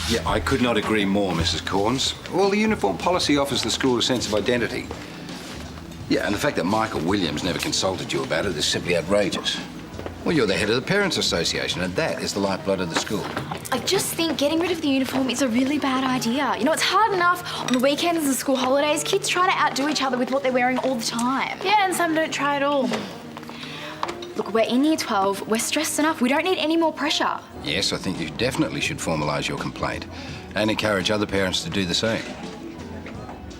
Yeah, I could not agree more, Mrs. Corns. Well, the uniform policy offers the school a sense of identity. Yeah, and the fact that Michael Williams never consulted you about it is simply outrageous. Well, you're the head of the Parents' Association, and that is the lifeblood of the school. I just think getting rid of the uniform is a really bad idea. You know, it's hard enough on the weekends and school holidays. Kids try to outdo each other with what they're wearing all the time. Yeah, and some don't try at all. Look, we're in year 12. We're stressed enough. We don't need any more pressure. Yes, I think you definitely should formalise your complaint and encourage other parents to do the same.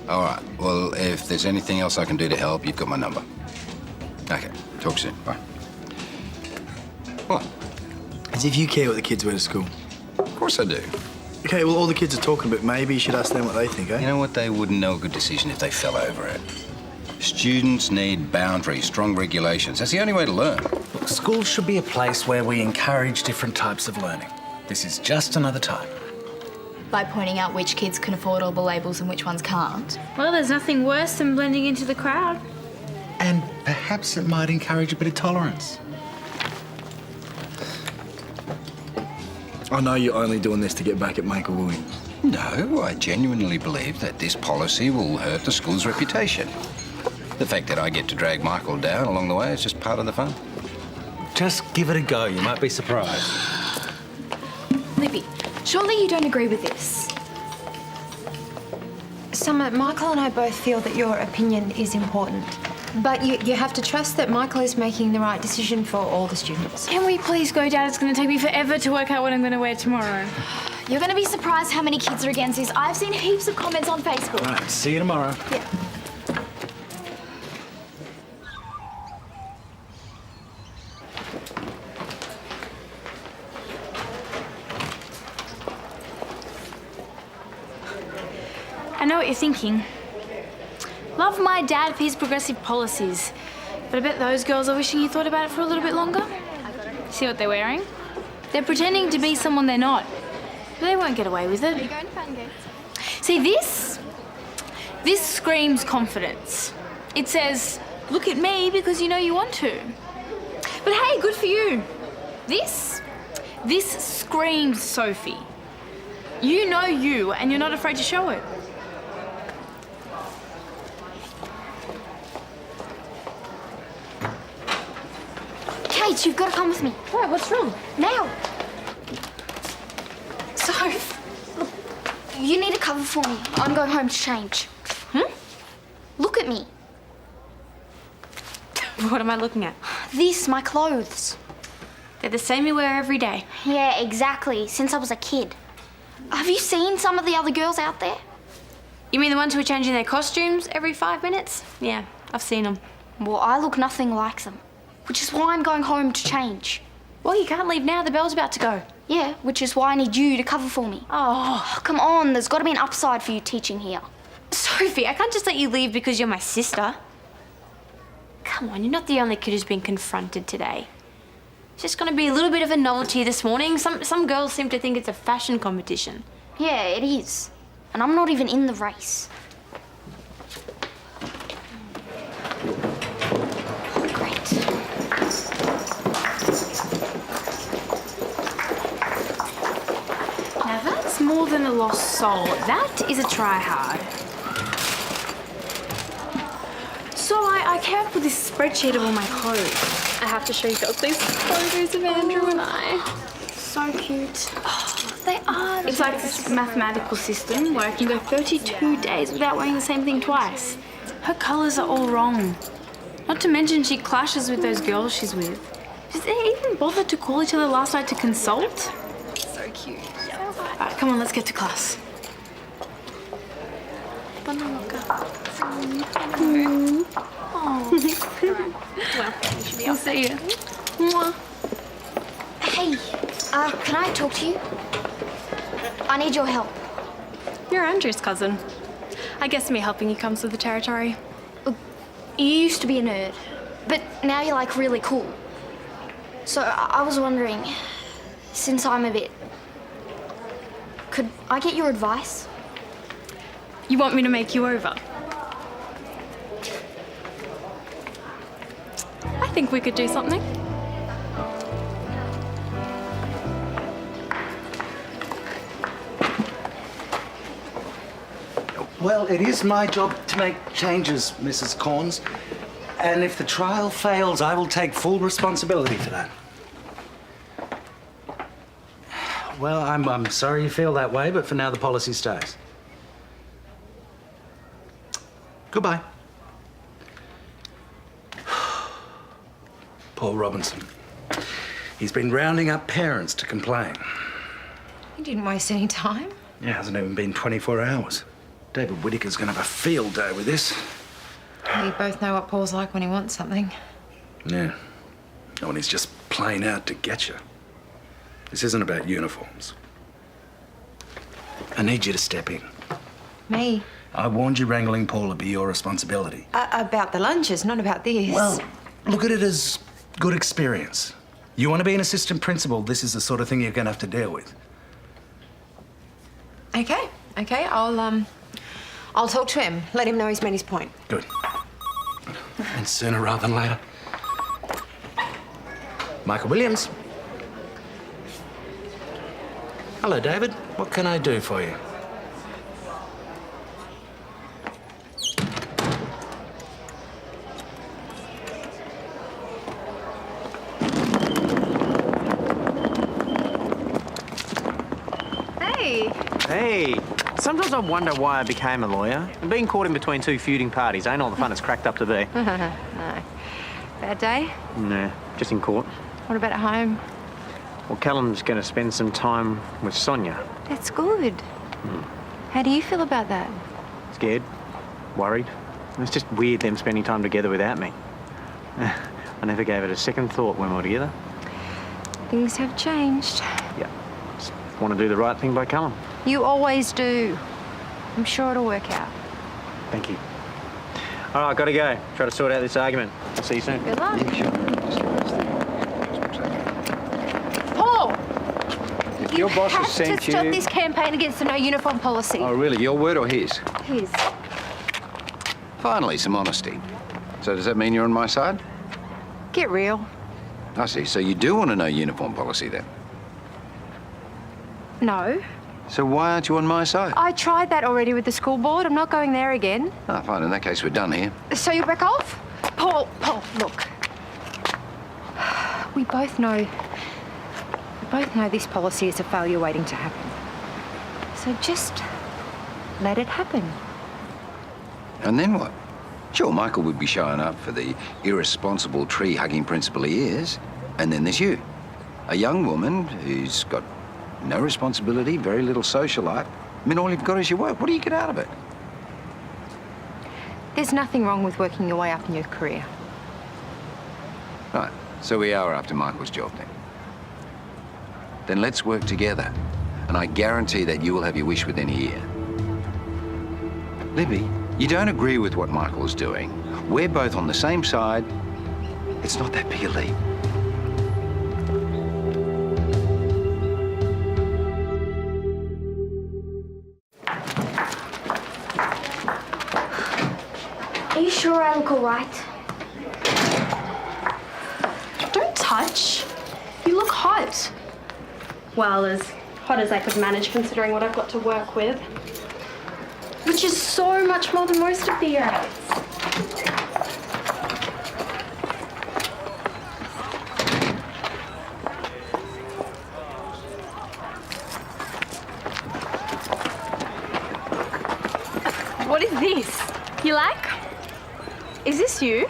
All right, well, if there's anything else I can do to help, you've got my number. Okay, talk soon. Bye. What? As if you care what the kids wear to school. Of course I do. Okay, well, all the kids are talking about, maybe you should ask them what they think, eh? You know what? They wouldn't know a good decision if they fell over it. Students need boundaries, strong regulations. That's the only way to learn. Look, school should be a place where we encourage different types of learning. This is just another type. By pointing out which kids can afford all the labels and which ones can't. Well, there's nothing worse than blending into the crowd. And perhaps it might encourage a bit of tolerance. I know you're only doing this to get back at Michael Williams. No, I genuinely believe that this policy will hurt the school's reputation. The fact that I get to drag Michael down along the way is just part of the fun. Just give it a go. You might be surprised. Libby, surely you don't agree with this? Summer, Michael and I both feel that your opinion is important. But you have to trust that Michael is making the right decision for all the students. Can we please go, Dad? It's going to take me forever to work out what I'm going to wear tomorrow. You're going to be surprised how many kids are against this. I've seen heaps of comments on Facebook. Right, see you tomorrow. Yeah. I know what you're thinking. Love my dad for his progressive policies. But I bet those girls are wishing you thought about it for a little bit longer. See what they're wearing? They're pretending to be someone they're not. But they won't get away with it. Are you going to Fun Games? See, this screams confidence. It says, look at me because you know you want to. But hey, good for you. This screams Sophie. You know you, and you're not afraid to show it. Kate, you've got to come with me. What? What's wrong? Now. Soph, look, you need a cover for me. I'm going home to change. Look at me. What am I looking at? This, my clothes. They're the same you wear every day. Yeah, exactly. Since I was a kid. Have you seen some of the other girls out there? You mean the ones who are changing their costumes every 5 minutes? Yeah, I've seen them. Well, I look nothing like them. Which is why I'm going home to change. Well, you can't leave now. The bell's about to go. Yeah, which is why I need you to cover for me. Oh, Come on, there's got to be an upside for you teaching here. Sophie, I can't just let you leave because you're my sister. Come on, you're not the only kid who's been confronted today. It's just going to be a little bit of a novelty this morning. Some girls seem to think it's a fashion competition. Yeah, it is. And I'm not even in the race. Great. Now that's more than a lost soul. That is a try-hard. So I came up with this spreadsheet of all my clothes. I have to show you girls these photos of Andrew and I. So cute. Oh, they are. It's like this mathematical system where I can go 32 days without wearing the same thing twice. Her colours are all wrong. Not to mention she clashes with those girls she's with. Did they even bother to call each other last night to consult? So cute. All right, come on, let's get to class. I'll see you. Hey, can I talk to you? I need your help. You're Andrew's cousin. I guess me helping you comes with the territory. You used to be a nerd, but now you're like really cool. So I was wondering, since I'm a bit... Could I get your advice? You want me to make you over? I think we could do something. Well, it is my job to make changes, Mrs. Corns. And if the trial fails, I will take full responsibility for that. Well, I'm sorry you feel that way, but for now the policy stays. Goodbye. Paul Robinson. He's been rounding up parents to complain. You didn't waste any time. It hasn't even been 24 hours. David Whittaker's going to have a field day with this. We both know what Paul's like when he wants something. Yeah. When he's just plain out to get you. This isn't about uniforms. I need you to step in. Me? I warned you wrangling Paul would be your responsibility. About the lunches, not about this. Well, look at it as good experience. You want to be an assistant principal, this is the sort of thing you're going to have to deal with. Okay, I'll talk to him. Let him know he's made his point. Good. And sooner rather than later. Michael Williams. Hello, David. What can I do for you? Hey, sometimes I wonder why I became a lawyer. And being caught in between two feuding parties ain't all the fun it's cracked up to be. No. Bad day? Nah, just in court. What about at home? Well, Callum's going to spend some time with Sonia. That's good. How do you feel about that? Scared, worried. It's just weird them spending time together without me. I never gave it a second thought when we were together. Things have changed. Yeah, just want to do the right thing by Callum. You always do. I'm sure it'll work out. Thank you. All right, gotta go. Try to sort out this argument. I'll see you soon. Good luck. Yeah, sure. Paul! If your boss has You have sent to stop you... this campaign against the no uniform policy. Oh, really? Your word or his? His. Finally, some honesty. So does that mean you're on my side? Get real. I see. So you do want to know uniform policy then? No. So why aren't you on my side? I tried that already with the school board. I'm not going there again. Ah, fine. In that case, we're done here. So you back off? Paul, look. We both know this policy is a failure waiting to happen. So just let it happen. And then what? Sure, Michael would be showing up for the irresponsible tree-hugging principal he is. And then there's you. A young woman who's got no responsibility, very little social life. I mean, all you've got is your work. What do you get out of it? There's nothing wrong with working your way up in your career. Right, so we are after Michael's job then. Then let's work together. And I guarantee that you will have your wish within a year. Libby, you don't agree with what Michael's doing. We're both on the same side. It's not that big a leap. Are you sure I look all right? Don't touch. You look hot. Well, as hot as I could manage considering what I've got to work with. Which is so much more than most of the year. What is this? You like? Is this you?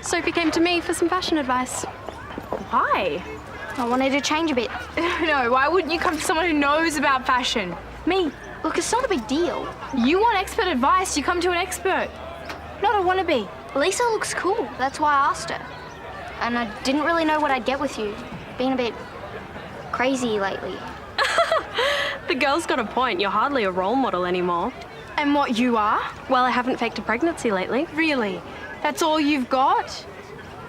Sophie came to me for some fashion advice. Why? I wanted to change a bit. No, why wouldn't you come to someone who knows about fashion? Me. Look, it's not a big deal. You want expert advice, you come to an expert. Not a wannabe. Lisa looks cool. That's why I asked her. And I didn't really know what I'd get with you. Been a bit crazy lately. The girl's got a point. You're hardly a role model anymore. And what you are? Well, I haven't faked a pregnancy lately. Really? That's all you've got?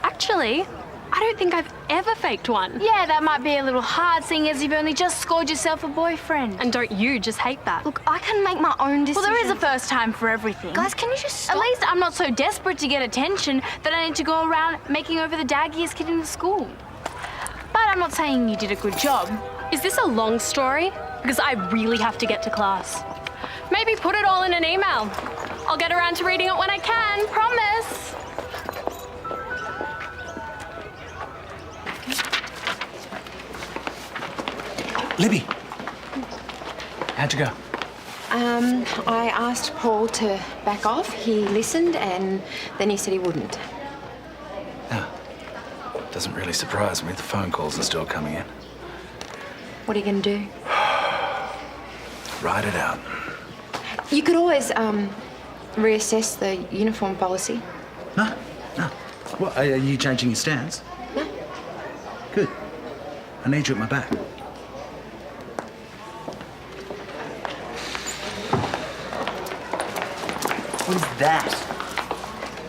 Actually, I don't think I've ever faked one. Yeah, that might be a little hard, seeing as you've only just scored yourself a boyfriend. And don't you just hate that? Look, I can make my own decisions. Well, there is a first time for everything. Guys, can you just stop? At least I'm not so desperate to get attention that I need to go around making over the daggiest kid in the school. But I'm not saying you did a good job. Is this a long story? Because I really have to get to class. Maybe put it all in an email. I'll get around to reading it when I can, promise. Libby, how'd you go? I asked Paul to back off. He listened and then he said he wouldn't. Doesn't really surprise me. The phone calls are still coming in. What are you going to do? Ride it out. You could always reassess the uniform policy. No. What, are you changing your stance? No. Good. I need you at my back. What is that?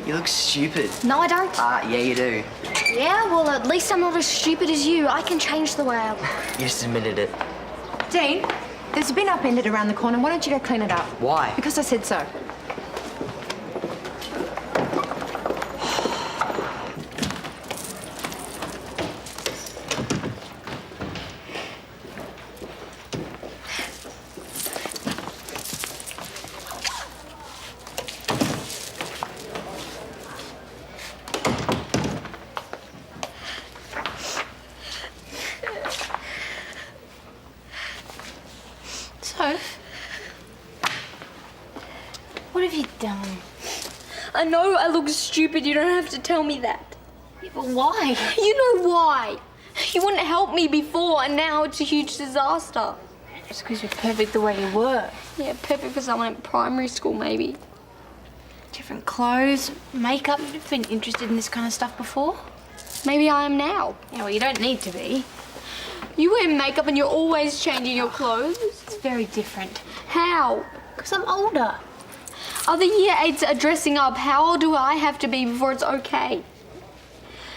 You look stupid. No, I don't. Yeah, you do. Yeah, well, at least I'm not as stupid as you. I can change the way I look. You just admitted it. Dean, there's a bin upended around the corner. Why don't you go clean it up? Why? Because I said so. What have you done? I know I look stupid. You don't have to tell me that. Yeah, but why? You know why. You wouldn't help me before, and now it's a huge disaster. Just because you're perfect the way you were. Yeah, perfect for someone in primary school, maybe. Different clothes, makeup. You've been interested in this kind of stuff before? Maybe I am now. Yeah, well, you don't need to be. You wear makeup and you're always changing your clothes. It's very different. How? Because I'm older. Other year 8s are dressing up. How old do I have to be before it's okay?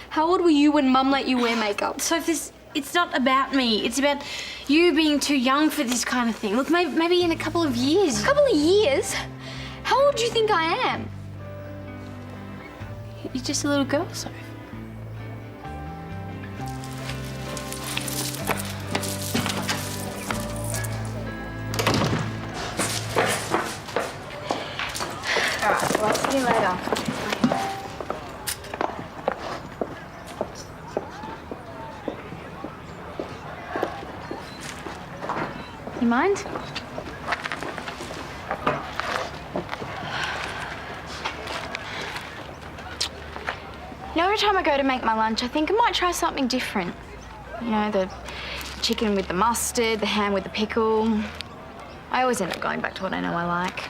How old were you when Mum let you wear makeup? So if this, it's not about me. It's about you being too young for this kind of thing. Look, maybe in a couple of years. A couple of years? How old do you think I am? You're just a little girl, Sophie. Alright, well, I'll see you later. You mind? You know, every time I go to make my lunch, I think I might try something different. You know, the chicken with the mustard, the ham with the pickle. I always end up going back to what I know I like.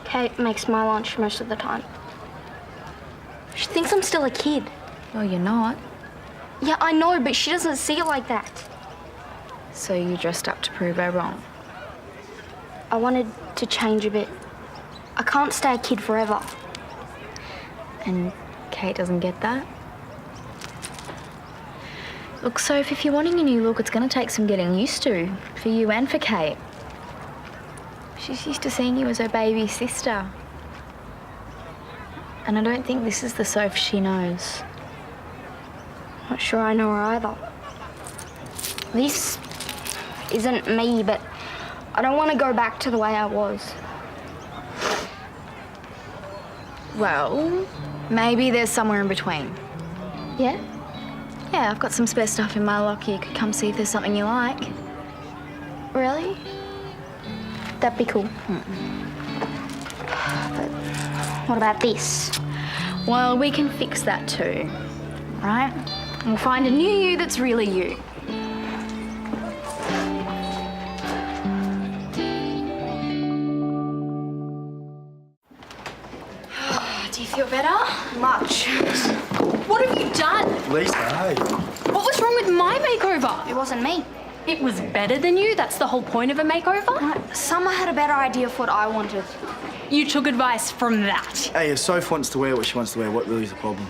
Kate makes my lunch most of the time. She thinks I'm still a kid. Well, you're not. Yeah, I know, but she doesn't see it like that. So you dressed up to prove her wrong. I wanted to change a bit. I can't stay a kid forever. And Kate doesn't get that? Look, Soph, if you're wanting a new look, it's going to take some getting used to, for you and for Kate. She's used to seeing you as her baby sister. And I don't think this is the Soph she knows. Not sure I know her either. This isn't me, but I don't want to go back to the way I was. Well, maybe there's somewhere in between. Yeah? Yeah, I've got some spare stuff in my locker. You could come see if there's something you like. Really? That'd be cool. But what about this? Well, we can fix that too, right? We'll find a new you that's really you. Do you feel better? Much. What have you done? Lisa, hey. What was wrong with my makeover? It wasn't me. It was better than you? That's the whole point of a makeover? Summer had a better idea of what I wanted. You took advice from that. Hey, if Soph wants to wear what she wants to wear, what really is the problem?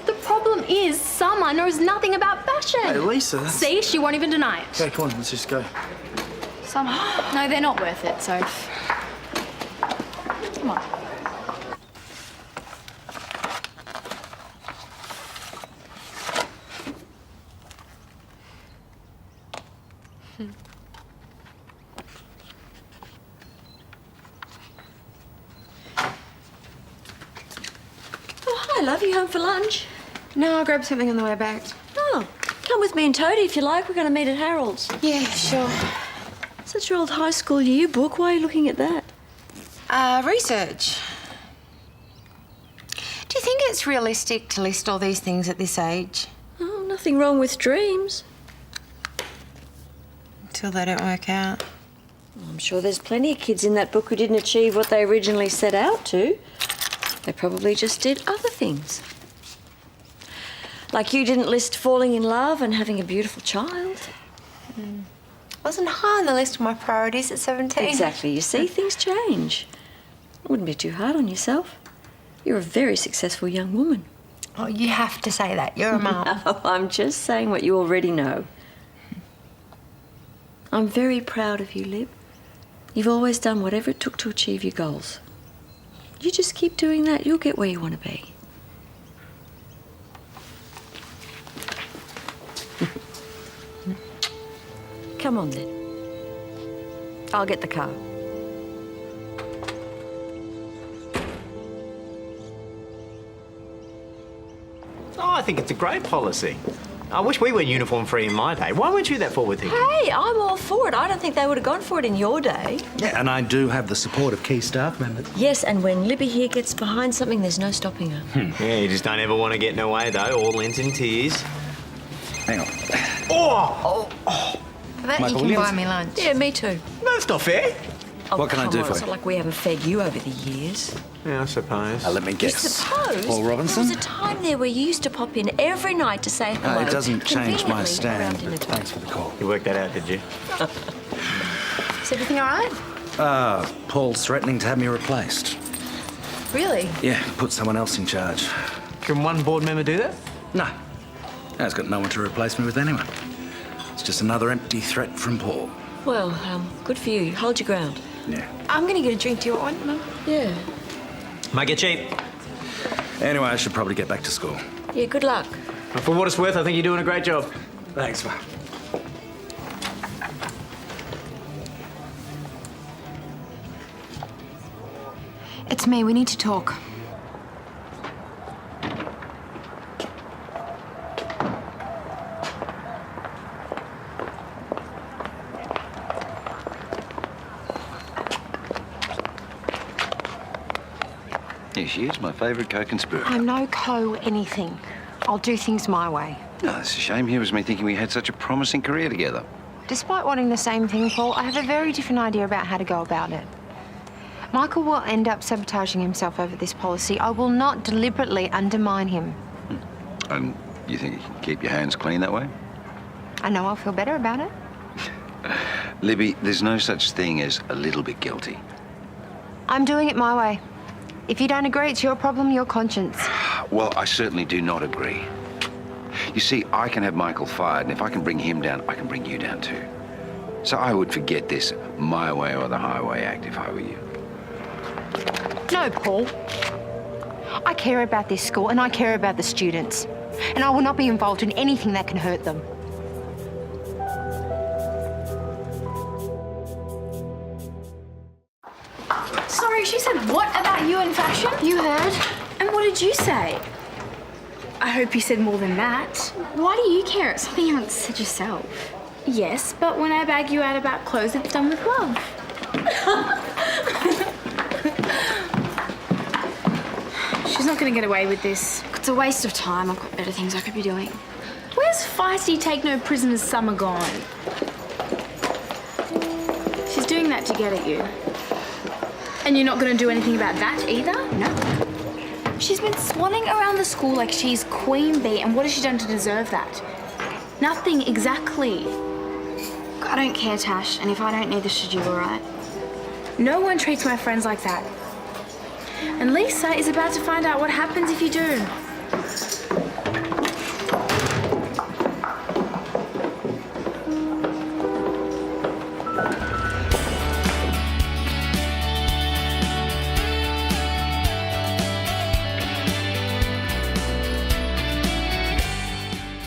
The problem is Summer knows nothing about fashion. Hey, Lisa, that's... See, she won't even deny it. Okay, come on, let's just go. Summer. No, they're not worth it, Soph. Come on. love, you home for lunch? No, I'll grab something on the way back. Oh, come with me and Toadie if you like. We're going to meet at Harold's. Yeah, sure. Such your old high school yearbook. Why are you looking at that? Research. Do you think it's realistic to list all these things at this age? Oh, nothing wrong with dreams. Until they don't work out. I'm sure there's plenty of kids in that book who didn't achieve what they originally set out to. They probably just did other things. Like you didn't list falling in love and having a beautiful child. Wasn't high on the list of my priorities at 17. Exactly. You see, things change. Wouldn't be too hard on yourself. You're a very successful young woman. Oh, you have to say that. You're a mum. No, I'm just saying what you already know. I'm very proud of you, Lib. You've always done whatever it took to achieve your goals. You just keep doing that, you'll get where you want to be. Come on, then. I'll get the car. Oh, I think it's a great policy. I wish we were uniform free in my day. Why weren't you that forward thinking? Hey, I'm all for it. I don't think they would have gone for it in your day. Yeah, and I do have the support of key staff members. Yes, and when Libby here gets behind something, there's no stopping her. Yeah, you just don't ever want to get in her way, though. All lint and tears. Hang on. For that, Michael you can Williams. buy me lunch. Yeah, me too. No, that's not fair. Oh, What can I come do on, for it's you? not like we haven't fed you over the years. Yeah, I suppose. Let me You guess. suppose? Paul Robinson? There was a time there where you used to pop in every night to say hello. It doesn't change my conveniently stand, around dinner but time. thanks for the call. You worked that out, did you? Is everything all right? Paul's threatening to have me replaced. Really? Yeah, put someone else in charge. Can one board member do that? No. He's got no one to replace me with anyway. It's just another empty threat from Paul. Well, good for you. Hold your ground. Yeah. I'm going to get a drink. Do you want one, Mum? Yeah. Make it cheap. Anyway, I should probably get back to school. Yeah, good luck. And for what it's worth, I think you're doing a great job. Thanks, Mum. It's me. We need to talk. Here she is, my favourite co-conspirator. I'm no co-anything. I'll do things my way. No, it's a shame. Here was me thinking we had such a promising career together. Despite wanting the same thing, Paul, I have a very different idea about how to go about it. Michael will end up sabotaging himself over this policy. I will not deliberately undermine him. And you think you can keep your hands clean that way? I know I'll feel better about it. Libby, there's no such thing as a little bit guilty. I'm doing it my way. If you don't agree, it's your problem, your conscience. Well, I certainly do not agree. You see, I can have Michael fired, and if I can bring him down, I can bring you down too. So I would forget this my way or the highway act if I were you. No, Paul. I care about this school and I care about the students. And I will not be involved in anything that can hurt them. Sorry, she said what about you and fashion? You heard? And what did you say? I hope you said more than that. Why do you care? It's something you haven't said yourself. Yes, but when I bag you out about clothes, it's done with love. She's not going to get away with this. It's a waste of time. I've got better things I could be doing. Where's feisty take no prisoners summer gone? She's doing that to get at you. And you're not going to do anything about that either? No. She's been swanning around the school like she's queen bee, and what has she done to deserve that? Nothing exactly. I don't care, Tash, and if I don't, neither should you, all right? No one treats my friends like that. And Lisa is about to find out what happens if you do.